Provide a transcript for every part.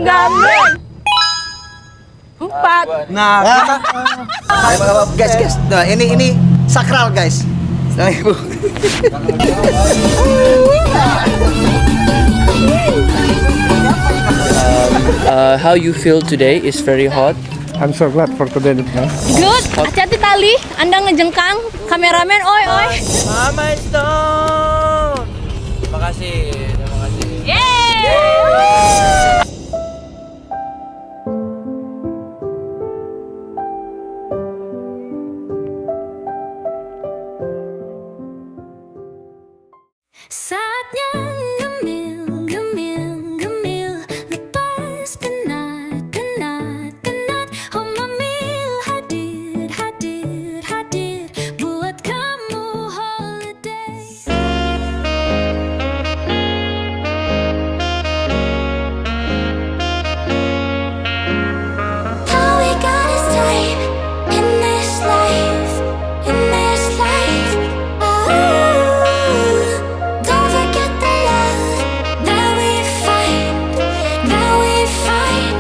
Gambreng. 4. Nah, guys. Nah, ini sakral, guys. Nah, Ibu. How you feel today is very hot. I'm so glad for today. Good. Hati-hati tali. Anda ngejengkang. Kameramen, oi. Mama Stone. Terima kasih. Yeay. Saatnya gemil, lepas penat. Oh mamil, hadir, buat kamu holiday. All we got is time in this life. Oh, don't forget the love that we find in this life.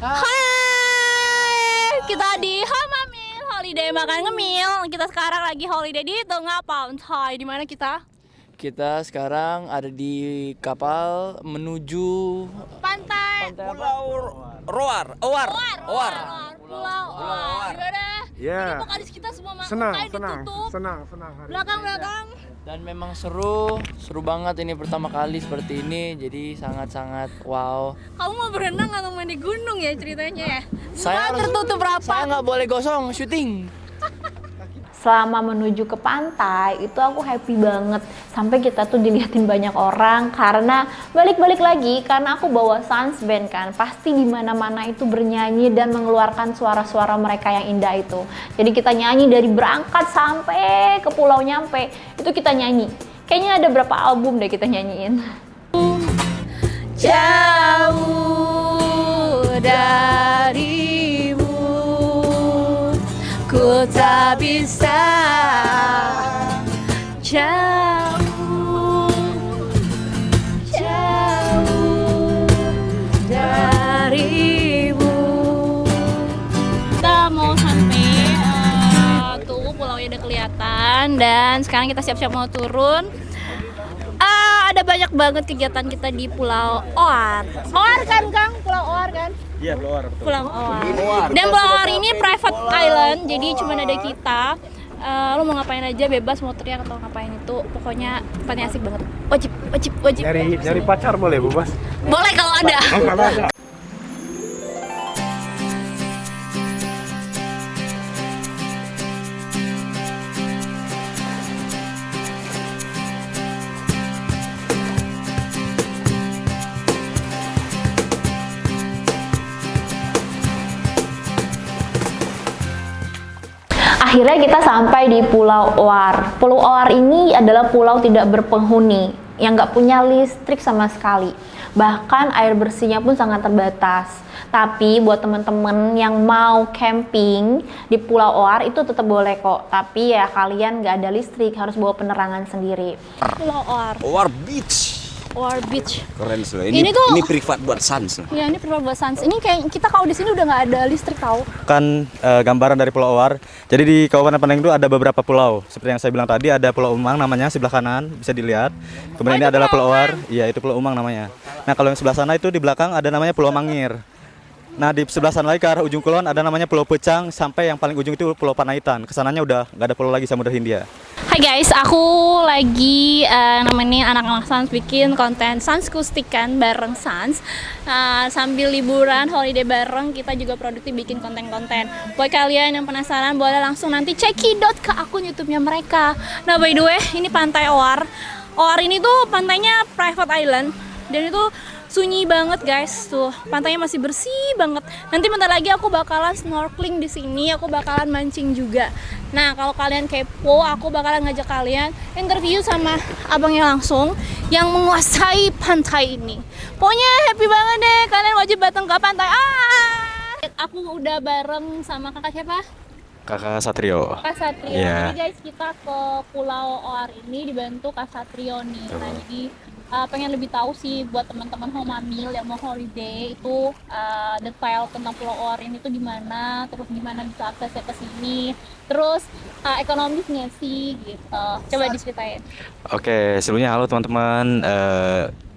Hai, kita di Hamamil Holiday makan ngemil. Kita sekarang lagi holiday di tengah pantai. Di mana kita? Kita sekarang ada di kapal menuju Pantai Pulau Oar. Owar. Pulau Oar. Gimana? Ya. Ini vokalis kita semua Senang. muka ditutup. Senang. Belakang. Dan memang seru banget ini pertama kali seperti ini. Jadi sangat wow. Kamu mau berenang atau main di gunung ya ceritanya ya? Saya Semua tertutup rapat. Saya nggak boleh gosong syuting. Selama menuju ke pantai itu aku happy banget, sampai kita tuh dilihatin banyak orang karena balik lagi karena aku bawa sunsband kan, pasti di mana-mana itu bernyanyi dan mengeluarkan suara-suara mereka yang indah itu. Jadi kita nyanyi dari berangkat sampai ke pulau nyampe itu kita nyanyi. Kayaknya ada berapa album deh kita nyanyiin. Jauh darimu, ku tak bisa jauh darimu. Kita mau sampai tuh pulaunya udah kelihatan dan sekarang kita siap-siap mau turun. Ada banyak banget kegiatan kita di Pulau Oar. Oar kan, Kang? Pulau Oar kan? Iya, Pulau Oar, betul. Pulau Oar. Dan Pulau Oar ini private island, jadi cuma ada kita. Lo mau ngapain aja bebas, mau teriak atau ngapain itu, pokoknya tempatnya asik banget. Wajib. Nyari pacar boleh, Bu Bas? Boleh kalau ada. Akhirnya kita sampai di Pulau Oar. Pulau Oar ini adalah pulau tidak berpenghuni, yang nggak punya listrik sama sekali. Bahkan air bersihnya pun sangat terbatas. Tapi buat teman-teman yang mau camping di Pulau Oar itu tetap boleh kok. Tapi ya kalian nggak ada listrik, harus bawa penerangan sendiri. Pulau Oar. Oar Beach. Oar Beach. Keren sih. Ini tuh- ini privat buat Sans. Ya ini Pulau Sans. Ini kayak kita kalau di sini udah nggak ada listrik tahu. Kan gambaran dari Pulau Oar. Jadi di Kabupaten Paneng itu ada beberapa pulau. Seperti yang saya bilang tadi, ada Pulau Umang namanya sebelah kanan, bisa dilihat. Kemudian ini adalah Pulau Oar. Iya, itu Pulau Umang namanya. Nah, kalau yang sebelah sana itu di belakang ada namanya Pulau Mangir. Nah, di sebelah sana lagi ke arah ujung kulon ada namanya Pulau Pecang, sampai yang paling ujung itu Pulau Panaitan. Kesananya udah nggak ada pulau lagi, Samudra Hindia. Hai guys, aku lagi nemenin anak-anak Sans bikin konten Sans Kustikan bareng Sans. Sambil liburan, holiday bareng, kita juga produktif bikin konten-konten. Buat kalian yang penasaran, boleh langsung nanti cekidot ke akun YouTube-nya mereka. Nah, by the way, ini Pantai Oar. Oar ini tuh pantainya private island, dan itu sunyi banget guys. Tuh, pantainya masih bersih banget. Nanti bentar lagi aku bakalan snorkeling di sini, aku bakalan mancing juga. Nah, kalau kalian kepo, aku bakalan ngajak kalian interview sama abangnya langsung yang menguasai pantai ini. Pokoknya happy banget deh, kalian wajib datang ke pantai. Aku udah bareng sama kakak siapa? Kakak Satrio. Kak Satrio. Iya. Jadi guys, kita ke Pulau Oar ini dibantu Kak Satrio nih. Nah, jadi pengen lebih tahu sih buat teman-teman homamil yang mau holiday itu detail tentang Pulau Oar ini tuh gimana, terus gimana bisa aksesnya ke sini, terus ekonomisnya sih gitu. Coba diceritain. Oke, sebelumnya halo teman-teman.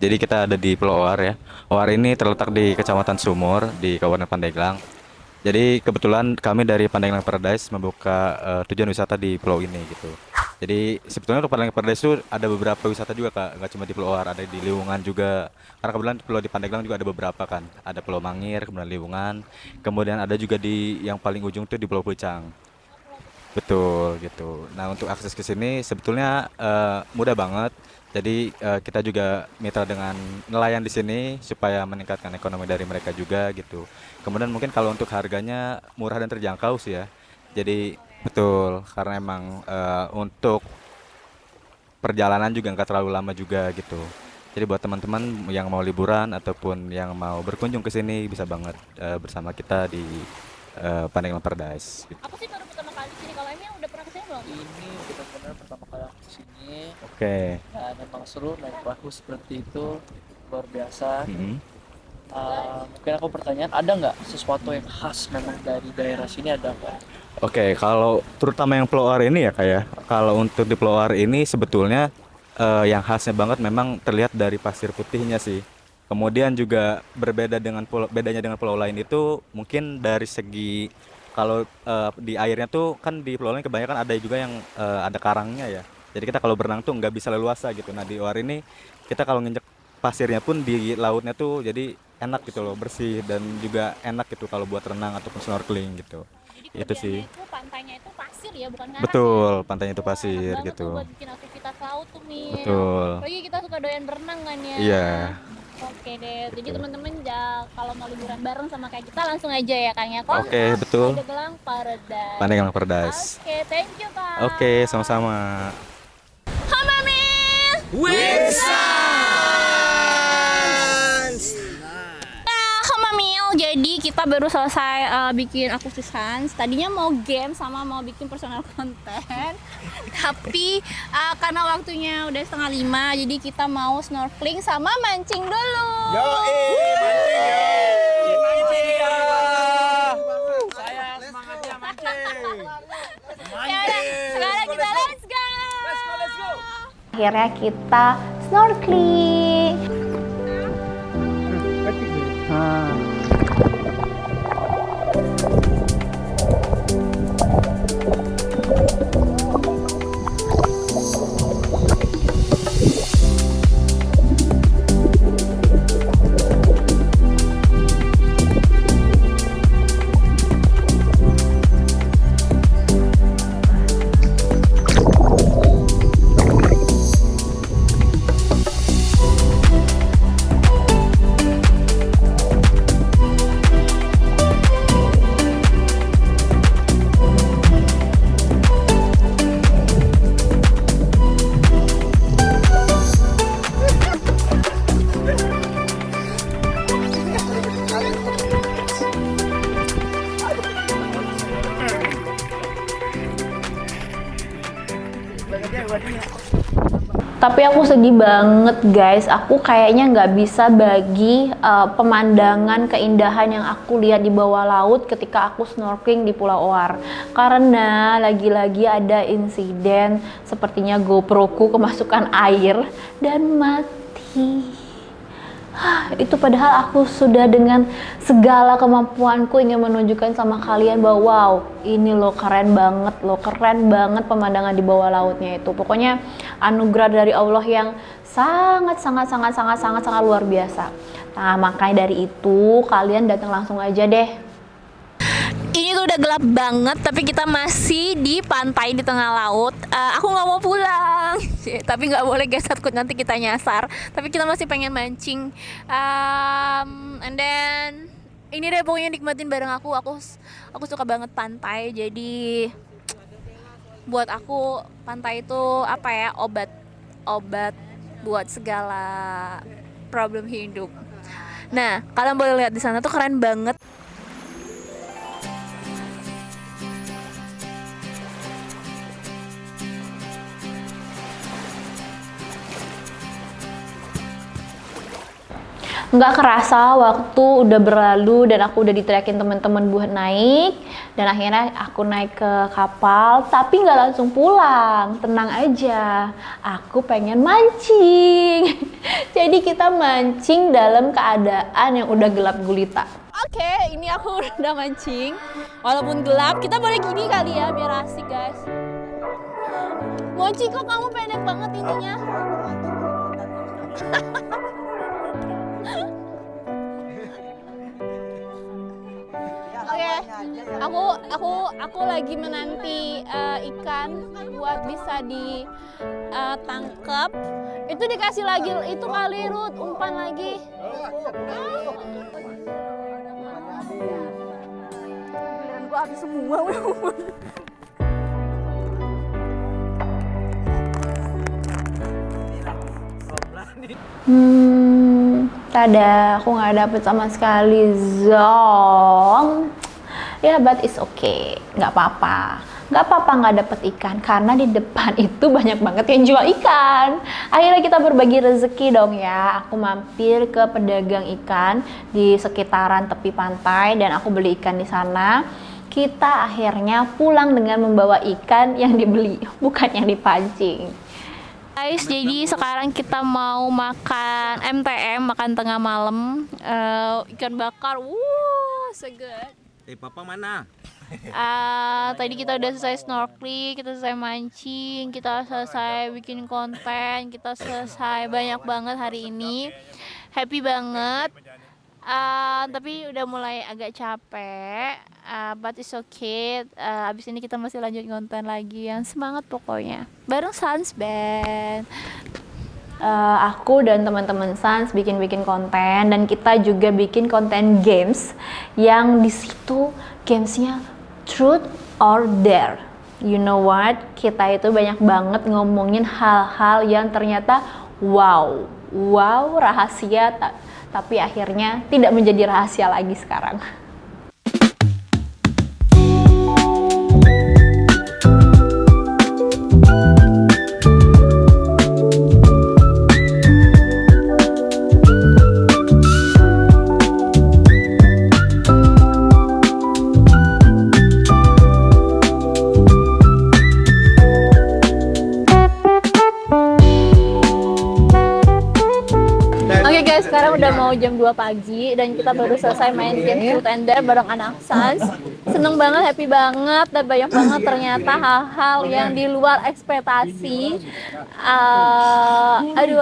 Jadi kita ada di Pulau Oar ya. Oar ini terletak di Kecamatan Sumur di Kabupaten Pandeglang. Jadi kebetulan kami dari Pandeglang Paradise membuka tujuan wisata di pulau ini gitu. Jadi sebetulnya untuk Pandeglang Paradise itu ada beberapa wisata juga Kak, nggak cuma di Pulau Oar, ada di Liwungan juga. Karena kebetulan pulau di Pandeglang juga ada beberapa kan. Ada Pulau Mangir, kemudian Liwungan, kemudian ada juga di yang paling ujung tuh di Pulau Pucang. Betul gitu. Nah untuk akses ke sini sebetulnya mudah banget. Jadi kita juga mitra dengan nelayan di sini supaya meningkatkan ekonomi dari mereka juga gitu. Kemudian mungkin kalau untuk harganya murah dan terjangkau sih ya. Jadi betul karena emang untuk perjalanan juga nggak terlalu lama juga gitu. Jadi buat teman-teman yang mau liburan ataupun yang mau berkunjung ke sini bisa banget bersama kita di Pandeglang Paradise. Gitu. Aku sih baru pertama kali sini. Kalau Emi udah pernah kesini belum? Ini benar-benar pertama kali aku kesini. Oke. Dan memang seru naik perahu seperti itu, luar biasa. Mungkin aku pertanyaan, ada nggak sesuatu yang khas memang dari daerah sini, ada nggak? Oke, kalau terutama yang Pulau Oar ini ya Kak ya. Kalau untuk di Pulau Oar ini sebetulnya yang khasnya banget memang terlihat dari pasir putihnya sih. Kemudian juga bedanya dengan pulau lain itu mungkin dari segi kalau di airnya tuh kan di pulau lain kebanyakan ada juga yang ada karangnya ya. Jadi kita kalau berenang tuh nggak bisa leluasa gitu. Nah di Oar ini kita kalau nginjek pasirnya pun di lautnya tuh jadi enak gitu loh, bersih dan juga enak gitu kalau buat renang ataupun snorkeling gitu. Jadi Itu sih. itu pantainya itu pasir ya, bukan karang. Betul, Ya? pantainya itu Wah, pasir enak banget gitu. tuh buat bikin aktivitas laut tuh nih. Betul. Apalagi kita suka doyan berenang kan ya. Iya. Oke deh. Jadi Betul. teman-teman kalau mau liburan bareng sama kayak kita langsung aja ya Kang ya. Oke, betul. Pandeglang Paradise. Pandeglang Paradise. Oke, thank you Kak. Oke, sama-sama. Homamil. Homamil, jadi kita baru selesai bikin Acoustic Sans. Tadinya mau game sama mau bikin personal konten, tapi karena waktunya udah 4:30, jadi kita mau snorkeling sama mancing dulu. Saya semangatnya mancing. Ya udah, sekarang kita let's go. Akhirnya kita snorkeling. Tapi aku sedih banget guys, aku kayaknya nggak bisa bagi pemandangan keindahan yang aku lihat di bawah laut ketika aku snorkeling di Pulau Oar. Karena lagi-lagi ada insiden, sepertinya GoPro-ku kemasukan air dan mati. Itu padahal aku sudah dengan segala kemampuanku ingin menunjukkan sama kalian bahwa wow, ini loh keren banget pemandangan di bawah lautnya itu. Pokoknya anugerah dari Allah yang sangat luar biasa. Nah, makanya dari itu kalian datang langsung aja deh. Ini tuh udah gelap banget, tapi kita masih di pantai di tengah laut. Aku nggak mau pulang. sih, tapi nggak boleh guys, takut nanti kita nyasar. Tapi kita masih pengen mancing. And then ini deh pokoknya nikmatin bareng aku. Aku suka banget pantai. Jadi buat aku pantai itu apa ya, obat buat segala problem hidup. Nah, kalian boleh lihat di sana tuh keren banget. Nggak kerasa waktu udah berlalu dan aku udah diteriakin teman-teman buat naik, dan akhirnya aku naik ke kapal, tapi nggak langsung pulang. Tenang aja, aku pengen mancing. Jadi kita mancing dalam keadaan yang udah gelap gulita. Oke, ini aku udah mancing. Walaupun gelap, kita boleh gini kali ya biar asik guys. Mochi, kok kamu pendek banget ininya? Oke, aku lagi menanti ikan buat bisa ditangkap. Itu dikasih lagi itu kali Ruth, umpan lagi. Giliran gua habis semua. Tada, aku nggak dapet sama sekali, zong. Ya, but it's okay, nggak apa-apa. Nggak apa-apa nggak dapet ikan, karena di depan itu banyak banget yang jual ikan. Akhirnya kita berbagi rezeki dong ya. Aku mampir ke pedagang ikan di sekitaran tepi pantai dan aku beli ikan di sana. Kita akhirnya pulang dengan membawa ikan yang dibeli, bukan yang dipancing. Guys, jadi sekarang kita mau makan MTM, makan tengah malam, ikan bakar. So good. Papa mana? Tadi kita udah selesai snorkeling, kita selesai mancing, kita selesai bikin konten, kita selesai banyak banget hari ini. Happy banget. Tapi udah mulai agak capek, but it's okay. Abis ini kita masih lanjut konten lagi yang semangat pokoknya bareng Sans Band. Aku dan teman-teman Sans bikin konten, dan kita juga bikin konten games yang di situ gamesnya truth or dare. You know what? Kita itu banyak banget ngomongin hal-hal yang ternyata wow rahasia, tapi akhirnya tidak menjadi rahasia lagi sekarang. Sekarang udah mau jam 2 pagi dan kita baru selesai main game Truth and Dare bareng anak Sans. Seneng banget, happy banget, dan banyak banget ternyata hal-hal yang di luar ekspektasi.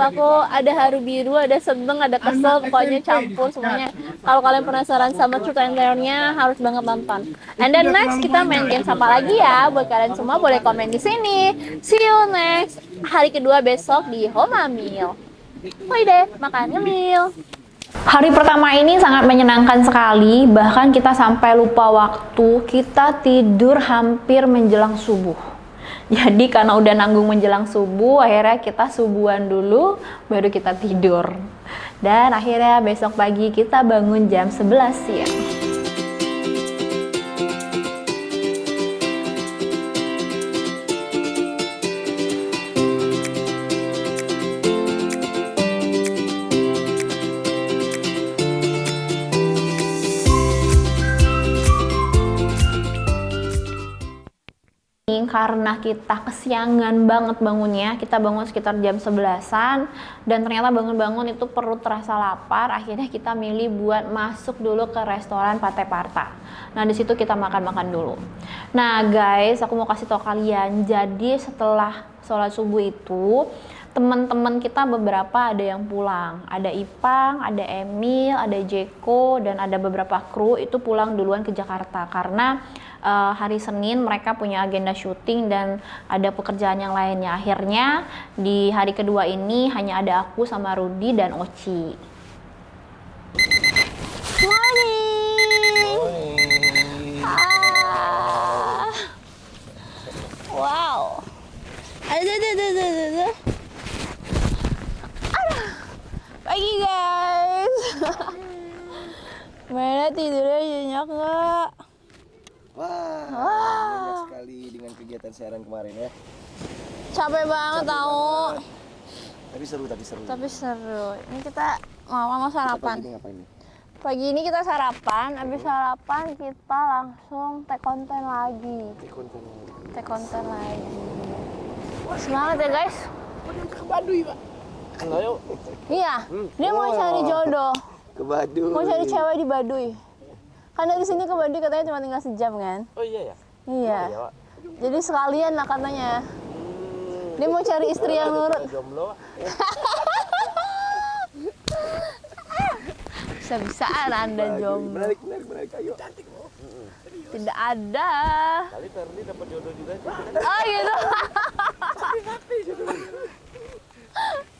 Aku ada haru biru, ada seneng, ada kesel, pokoknya campur semuanya. Kalau kalian penasaran sama Truth and Dare-nya, harus banget nonton. And then next kita main game apa lagi ya? Buat kalian semua boleh komen di sini. See you next hari kedua besok di Homa Meal. Woi deh, makan ngemil. Hari pertama ini sangat menyenangkan sekali, bahkan kita sampai lupa waktu, kita tidur hampir menjelang subuh. Jadi karena udah nanggung menjelang subuh, akhirnya kita subuhan dulu, baru kita tidur. Dan akhirnya besok pagi kita bangun jam 11 siang. Karena kita kesiangan banget bangunnya, kita bangun sekitar jam 11-an, dan ternyata bangun-bangun itu perut terasa lapar. Akhirnya kita milih buat masuk dulu ke restoran Pate Parta. Nah, di situ kita makan-makan dulu. Nah guys, aku mau kasih tau kalian, jadi setelah sholat subuh itu teman-teman kita beberapa ada yang pulang. Ada Ipang, ada Emil, ada Jeko, dan ada beberapa kru itu pulang duluan ke Jakarta karena hari Senin mereka punya agenda syuting dan ada pekerjaan yang lainnya. Akhirnya di hari kedua ini hanya ada aku sama Rudy dan Oci. Morning. Ah. Wow. Aduh. Pagi guys. Mana tidurnya nyenyak nggak? Wah, banyak sekali dengan kegiatan siaran kemarin ya. Capek banget tau. Tapi seru. Tapi seru. Ini kita mau sarapan. Ini ngapain nih? Pagi ini kita sarapan, habis sarapan kita langsung take konten lagi. Take konten lagi. Semangat ya guys. Ke Baduy, Pak. Ayo. Iya, dia mau cari jodoh. Ke Baduy. Mau cari cewek di Baduy. Kan dari sini ke Baduy katanya cuma tinggal sejam kan? Oh iya ya. Iya. Jadi sekalian lah katanya. Dia mau cari istri yang nurut. Jomblo. Bisa-bisaan Anda jomblo. Menarik, ayo. Tidak ada. Kali Ferdi dapat jodoh juga sih. Oh gitu.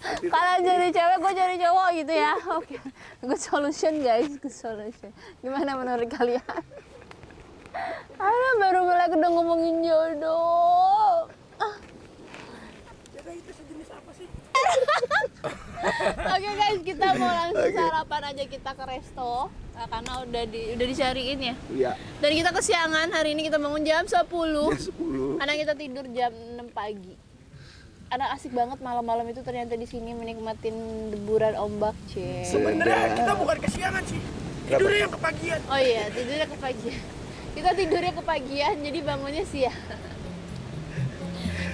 Kalian jadi cewek, gue jadi cowok gitu ya. Oke. Good solution guys, good solution. Gimana menurut kalian? Aduh, baru mulai udah ngomongin jodoh. Oke guys, kita mau langsung sarapan aja, kita ke resto. Nah, karena udah dicariin ya. Iya. Dan kita kesiangan, hari ini kita bangun jam 10. Jam 10. Karena kita tidur jam 6 pagi. Anak asik banget malam-malam itu ternyata di sini menikmatin deburan ombak, cie. Sebenarnya kita bukan kesiangan sih. Tidurnya yang kepagian. Oh iya, tidurnya kepagian. Kita tidurnya kepagian, jadi bangunnya siang.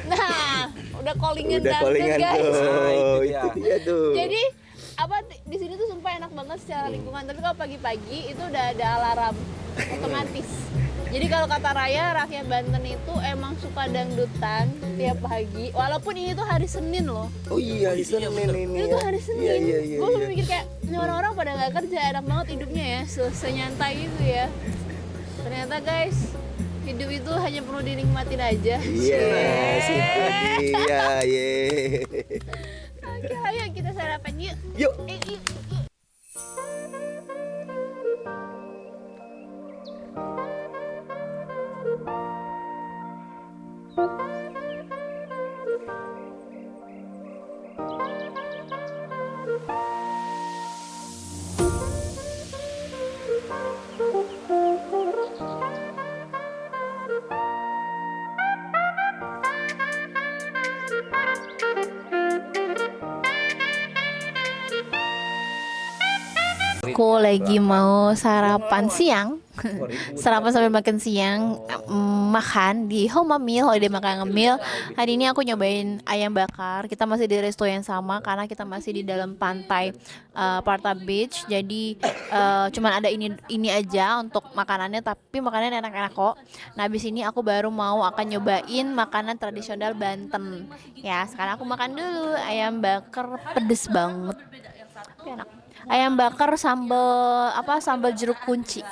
Nah, udah callingan dangdut guys. Itu dia tuh. Jadi apa di sini tuh sumpah enak banget secara lingkungan. Tapi kalau pagi-pagi itu udah ada alarm otomatis. Jadi kalau kata Raya, rakyat Banten itu emang suka dangdutan tiap pagi. Walaupun ini tuh hari Senin loh. Oh iya, di Senin ini. Ini tuh hari Senin. Iya. Gue mikir kayak ini orang-orang pada nggak kerja, enak banget hidupnya ya, senyantai itu ya. Ternyata guys, hidup itu hanya perlu dinikmatin aja. Yes, itu dia. Oke, ayo kita sarapan yuk. Yuk. Yuk. Aku lagi mau sarapan siang. Sarapan sambil makan siang, makan di Homa Meal, Holiday Makan Ngemil. Hari ini aku nyobain ayam bakar. Kita masih di resto yang sama karena kita masih di dalam pantai Parta Beach. Jadi cuman ada ini aja untuk makanannya, tapi makanannya enak-enak kok. Nah, habis ini aku baru mau akan nyobain makanan tradisional Banten. Ya, sekarang aku makan dulu ayam bakar pedes banget. Tapi enak. Ayam bakar sambal jeruk kunci.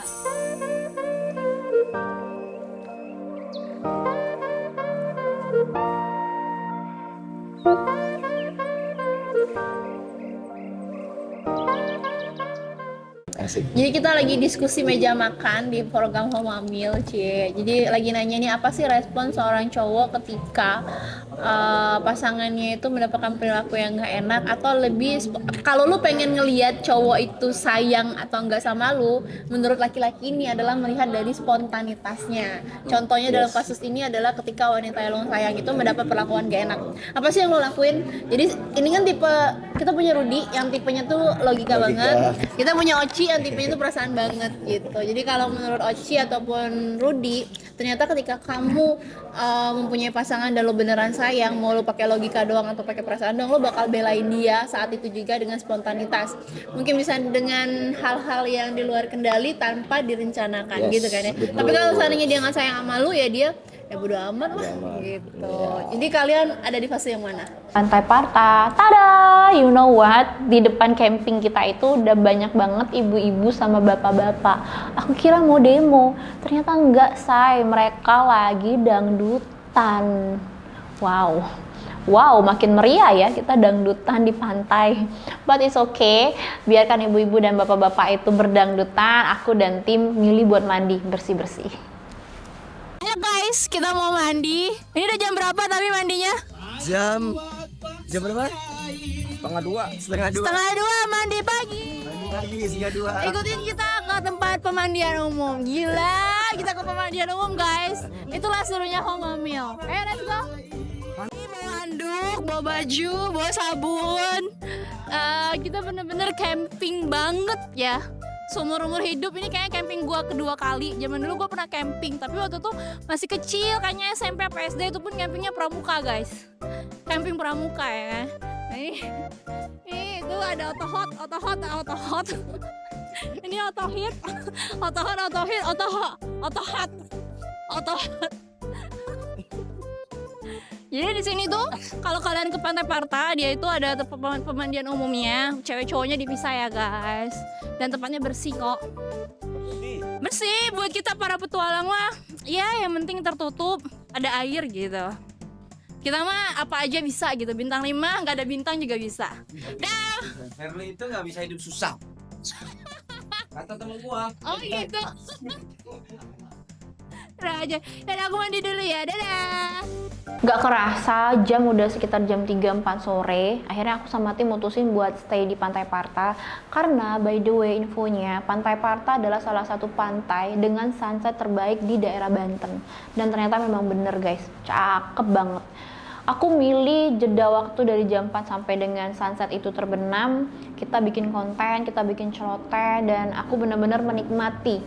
Asik. Jadi kita lagi diskusi meja makan di program Homa Meal, cie. Jadi lagi nanya nih, apa sih respon seorang cowok ketika pasangannya itu mendapatkan perilaku yang nggak enak, atau lebih kalau lu pengen ngelihat cowok itu sayang atau enggak sama lu, menurut laki-laki ini adalah melihat dari spontanitasnya. Contohnya dalam kasus ini adalah ketika wanita yang lu sayang itu mendapat perlakuan gak enak. Apa sih yang lu lakuin? Jadi ini kan tipe, kita punya Rudy yang tipenya tuh logika banget. Kita punya Oci yang tipenya tuh perasaan banget gitu. Jadi kalau menurut Oci ataupun Rudy, ternyata ketika kamu mempunyai pasangan dan lo beneran sayang, mau lo pakai logika doang atau pakai perasaan doang, lo bakal belain dia saat itu juga dengan spontanitas. Mungkin bisa dengan hal-hal yang di luar kendali tanpa direncanakan, gitu kan ya. betul. Tapi kalau seandainya dia nggak sayang sama lo, ya dia ya bodo amat lah gitu. Jadi kalian ada di fase yang mana? Pantai Parta, tada, you know what? Di depan camping kita itu udah banyak banget ibu-ibu sama bapak-bapak. Aku kira mau demo, ternyata enggak, say. Mereka lagi dangdutan. Wow, makin meriah ya kita dangdutan di pantai. But it's okay, biarkan ibu-ibu dan bapak-bapak itu berdangdutan. Aku dan tim milih buat mandi, bersih-bersih. Ya guys, kita mau mandi. Ini udah jam berapa tapi mandinya? Jam berapa? Setengah dua Mandi pagi. pagi, setengah dua. Ikutin kita ke tempat pemandian umum. Gila, kita ke pemandian umum guys. Itulah serunya Homamil. Ayo let's go. Ini bawa handuk, bawa baju, bawa sabun. Kita bener-bener camping banget ya. Seumur-umur hidup ini kayaknya camping gua kedua kali. Zaman dulu gua pernah camping, tapi waktu itu masih kecil, kayaknya SMP apa SD, itu pun campingnya pramuka guys. Camping pramuka ya kan. Nah, ini itu ada otohot. Ini otohot. Jadi di sini tuh kalau kalian ke Pantai Parta, dia itu ada tempat pemandian umumnya, cewek cowoknya dipisah ya guys. Dan tempatnya bersih kok. Bersih buat kita para petualang mah. Ya yang penting tertutup, ada air gitu. Kita mah apa aja bisa gitu, bintang 5 nggak ada bintang juga bisa. Dah. Ferli itu nggak bisa hidup susah. Kata temen gua. Oh gitu. Udah aja. Dadah, aku mandi dulu ya. Dadah. Gak kerasa jam udah sekitar jam 3-4 sore. Akhirnya aku sama tim mutusin buat stay di Pantai Parta. Karena by the way infonya, Pantai Parta adalah salah satu pantai dengan sunset terbaik di daerah Banten. Dan ternyata memang bener guys, cakep banget. Aku milih jeda waktu dari jam 4 sampai dengan sunset itu terbenam. Kita bikin konten, kita bikin celoteh, dan aku bener-bener menikmati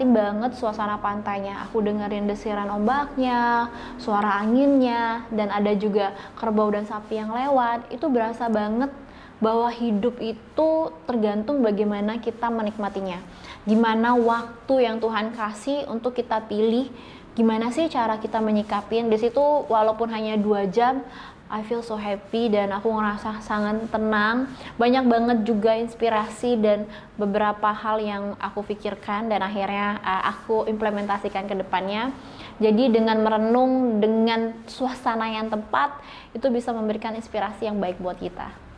banget suasana pantainya. Aku dengerin desiran ombaknya, suara anginnya, dan ada juga kerbau dan sapi yang lewat. Itu berasa banget bahwa hidup itu tergantung bagaimana kita menikmatinya. Gimana waktu yang Tuhan kasih untuk kita pilih, gimana sih cara kita menyikapin di situ. Walaupun hanya 2 jam, I feel so happy dan aku ngerasa sangat tenang. Banyak banget juga inspirasi dan beberapa hal yang aku pikirkan dan akhirnya aku implementasikan ke depannya. Jadi dengan merenung, dengan suasana yang tepat, itu bisa memberikan inspirasi yang baik buat kita.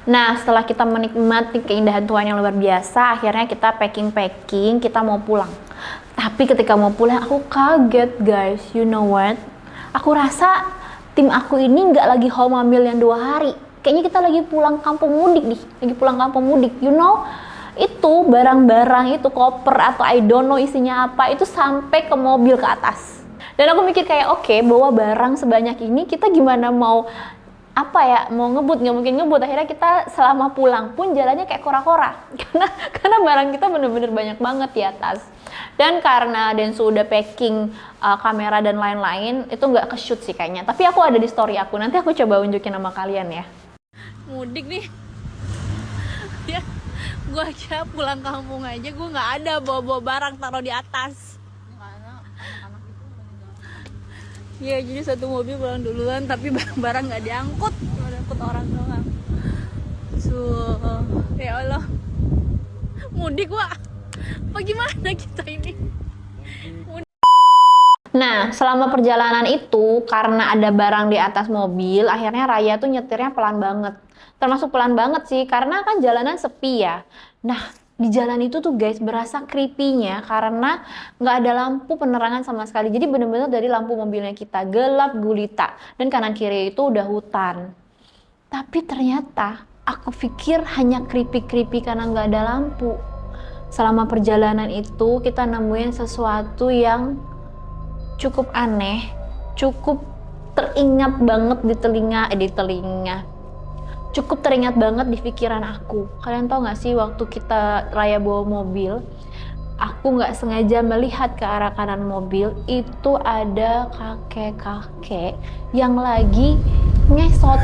Nah, setelah kita menikmati keindahan Tuhan yang luar biasa, akhirnya kita packing, kita mau pulang. Tapi ketika mau pulang, aku kaget guys. You know what? Aku rasa tim aku ini nggak lagi Homamil yang 2 hari. Kayaknya kita lagi pulang kampung mudik nih. You know? Itu barang-barang itu, koper atau I don't know isinya apa, itu sampai ke mobil ke atas. Dan aku mikir kayak, oke, bawa barang sebanyak ini, kita gimana mau apa ya, mau ngebut nggak mungkin ngebut. Akhirnya kita selama pulang pun jalannya kayak kora-kora karena barang kita bener-bener banyak banget di atas. Dan karena Densu udah packing kamera dan lain-lain, itu nggak ke-shoot sih kayaknya, tapi aku ada di story aku, nanti aku coba unjukin sama kalian ya. Mudik nih ya, gue aja pulang kampung aja gue nggak ada bawa-bawa barang taruh di atas. Iya, jadi satu mobil pulang duluan tapi barang-barang nggak diangkut, cuma diangkut orang doang. Ya Allah, mudik Wak, apa gimana kita ini? Nah, selama perjalanan itu karena ada barang di atas mobil, akhirnya Raya tuh nyetirnya pelan banget. Termasuk pelan banget sih, karena kan jalanan sepi ya. Nah, di jalan itu tuh guys berasa creepy-nya karena nggak ada lampu penerangan sama sekali. Jadi bener-bener dari lampu mobilnya kita gelap gulita dan kanan kiri itu udah hutan. Tapi ternyata aku pikir hanya creepy-creepy karena nggak ada lampu. Selama perjalanan itu kita nemuin sesuatu yang cukup aneh, cukup teringat banget di telinga. Cukup teringat banget di pikiran aku. Kalian tau gak sih waktu kita Raya bawa mobil, aku gak sengaja melihat ke arah kanan mobil, itu ada kakek-kakek yang lagi ngesot,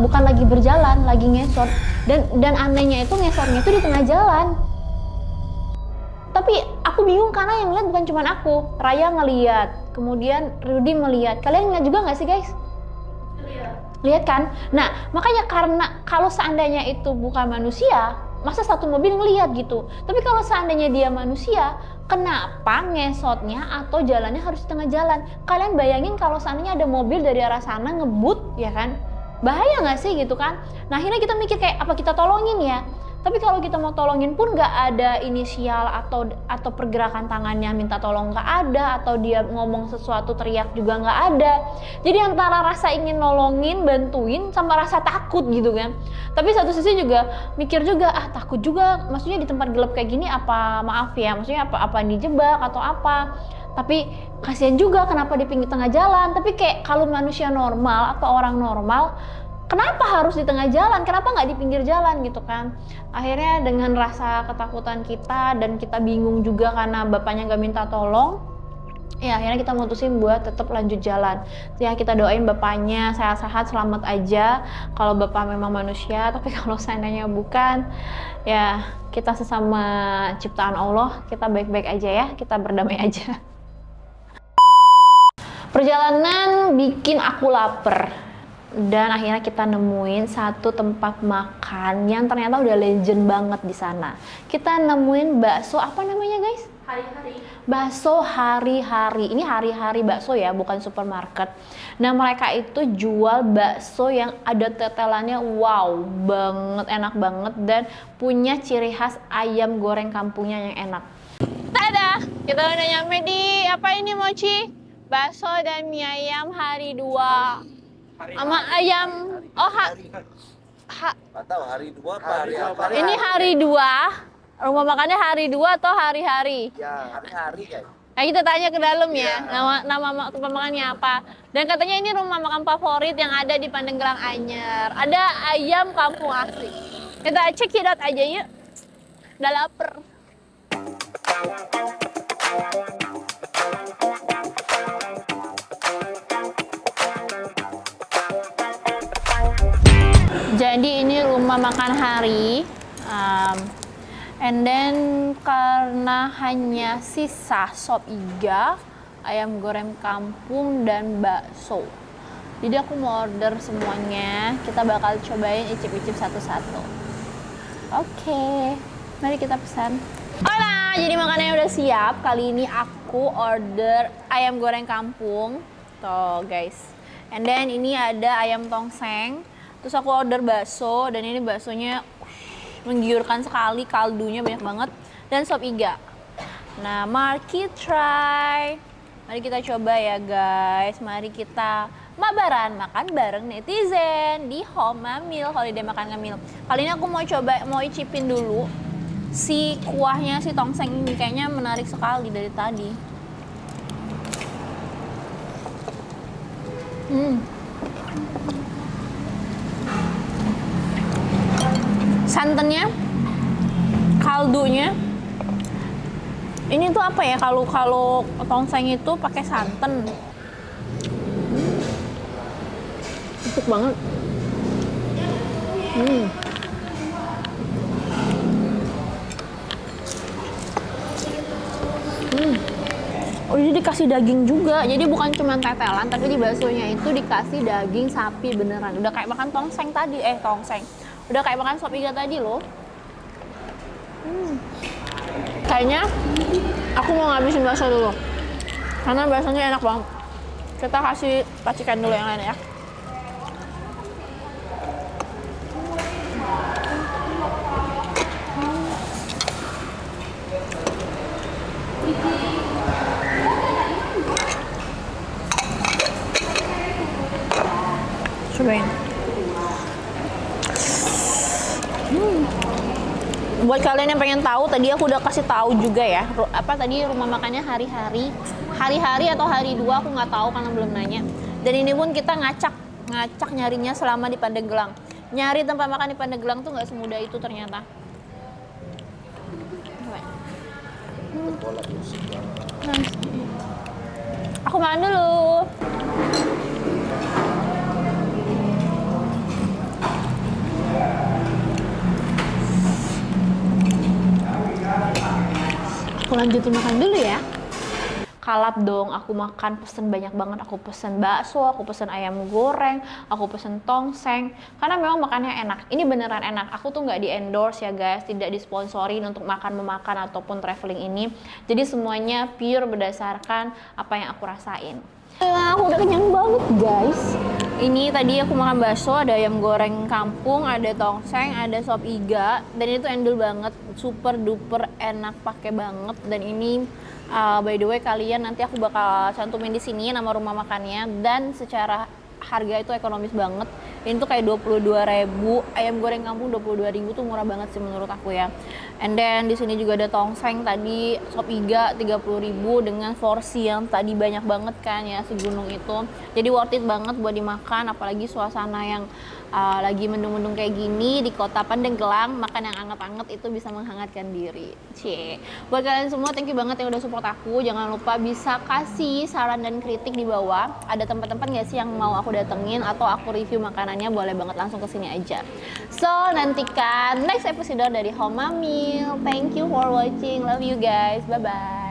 bukan lagi berjalan, lagi ngesot. Dan anehnya itu ngesotnya itu di tengah jalan. Tapi aku bingung karena yang lihat bukan cuma aku, Raya ngeliat, kemudian Rudy melihat. Kalian ngeliat juga gak sih guys? Lihat kan? Nah, makanya karena kalau seandainya itu bukan manusia, masa satu mobil ngelihat gitu. Tapi kalau seandainya dia manusia, kenapa ngesotnya atau jalannya harus di tengah jalan? Kalian bayangin kalau seandainya ada mobil dari arah sana ngebut, ya kan? Bahaya nggak sih gitu kan? Nah, akhirnya kita mikir kayak apa kita tolongin ya? Tapi kalau kita mau tolongin pun nggak ada inisial atau pergerakan tangannya minta tolong, nggak ada, atau dia ngomong sesuatu teriak juga nggak ada. Jadi antara rasa ingin nolongin, bantuin, sama rasa takut gitu kan. Tapi satu sisi juga mikir juga, takut juga, maksudnya di tempat gelap kayak gini apa, maaf ya, maksudnya apa dijebak atau apa. Tapi kasihan juga kenapa di pinggir tengah jalan. Tapi kayak kalau manusia normal atau orang normal, kenapa harus di tengah jalan? Kenapa nggak di pinggir jalan gitu kan? Akhirnya dengan rasa ketakutan kita dan kita bingung juga karena bapaknya nggak minta tolong, ya akhirnya kita mutusin buat tetap lanjut jalan. Ya kita doain bapaknya sehat-sehat, selamat aja. Kalau bapak memang manusia, tapi kalau seandainya bukan, ya kita sesama ciptaan Allah, kita baik-baik aja ya, kita berdamai aja. Perjalanan bikin aku lapar. Dan akhirnya kita nemuin satu tempat makan yang ternyata udah legend banget di sana. Kita nemuin bakso, apa namanya guys? Hari-hari. Bakso hari-hari. Ini hari-hari bakso ya, bukan supermarket. Nah, mereka itu jual bakso yang ada tetelannya, wow banget, enak banget, dan punya ciri khas ayam goreng kampungnya yang enak. Tada! Kita udah nyampe di apa ini Mochi? Bakso dan mie ayam hari 2. Sama ayam, Atau hari 2 apa hari apa? ini hari 2, rumah makannya hari 2 atau hari-hari? Ya, hari-hari kan. Nah, kita tanya ke dalam ya, nama tempat makannya apa. Dan katanya ini rumah makan favorit yang ada di Pandeglang Anyer. Ada ayam kampung asli. Kita cek it out aja yuk. Udah lapar. Jadi ini rumah makan hari, and then karena hanya sisa sop iga, ayam goreng kampung, dan bakso. Jadi aku mau order semuanya, kita bakal cobain icip-icip satu-satu. Oke, mari kita pesan. Hola, jadi makanannya udah siap. Kali ini aku order ayam goreng kampung, tuh guys. And then ini ada ayam tongseng. Terus aku order bakso, dan ini baksonya menggiurkan sekali, kaldunya banyak banget, dan sop iga. Nah, mari kita try. Mari kita coba ya guys. Mari kita mabaran makan bareng netizen di Home Ngamil, Holiday Makan Ngamil. Kali ini aku mau icipin dulu si kuahnya si tongseng ini, kayaknya menarik sekali dari tadi. Santannya, kaldunya. Ini tuh apa ya? Kalau tongseng itu pakai santan. Empuk banget. Udah dikasih daging juga, jadi bukan cuma tetelan, tapi di baksonya itu dikasih daging sapi beneran. Udah kayak makan tongseng tadi, udah kayak makan sop iga tadi loh. Kayaknya aku mau ngabisin bakso dulu, karena baksonya enak banget. Kita kasih racikan dulu yang lain ya. Cobain. Buat kalian yang pengen tahu, tadi aku udah kasih tahu juga ya. Tadi rumah makannya hari-hari atau hari 2 aku nggak tahu karena belum nanya. Dan ini pun kita ngacak nyarinya selama di Pandeglang. Nyari tempat makan di Pandeglang tuh nggak semudah itu ternyata. Aku makan dulu. Aku lanjutin makan dulu ya. Kalap dong, aku makan pesen banyak banget. Aku pesen bakso, aku pesen ayam goreng, aku pesen tongseng. Karena memang makannya enak. Ini beneran enak. Aku tuh nggak di endorse ya guys, tidak disponsorin untuk makan ataupun traveling ini. Jadi semuanya pure berdasarkan apa yang aku rasain. Aku udah kenyang banget guys. Ini tadi aku makan bakso, ada ayam goreng kampung, ada tongseng, ada sop iga, dan itu endul banget, super duper enak, pakai banget. Dan ini by the way kalian nanti aku bakal cantumin di sini nama rumah makannya, dan secara harga itu ekonomis banget. Ini tuh kayak 22.000, ayam goreng kampung 22.000 tuh murah banget sih menurut aku ya. And then di sini juga ada tongseng tadi, sop iga 30.000 dengan porsi yang tadi banyak banget kan ya, segunung itu. Jadi worth it banget buat dimakan, apalagi suasana yang lagi mendung-mendung kayak gini di kota Pandeglang, makan yang anget-anget itu bisa menghangatkan diri. Cie. Buat kalian semua, thank you banget yang udah support aku. Jangan lupa bisa kasih saran dan kritik di bawah. Ada tempat-tempat nggak sih yang mau aku datengin atau aku review makanannya, boleh banget langsung ke sini aja. So, nantikan next episode dari Homa Meal. Thank you for watching. Love you guys. Bye-bye.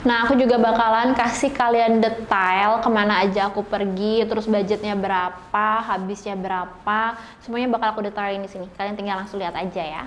Nah, aku juga bakalan kasih kalian detail kemana aja aku pergi, terus budgetnya berapa, habisnya berapa, semuanya bakal aku detailin di sini. Kalian tinggal langsung lihat aja ya.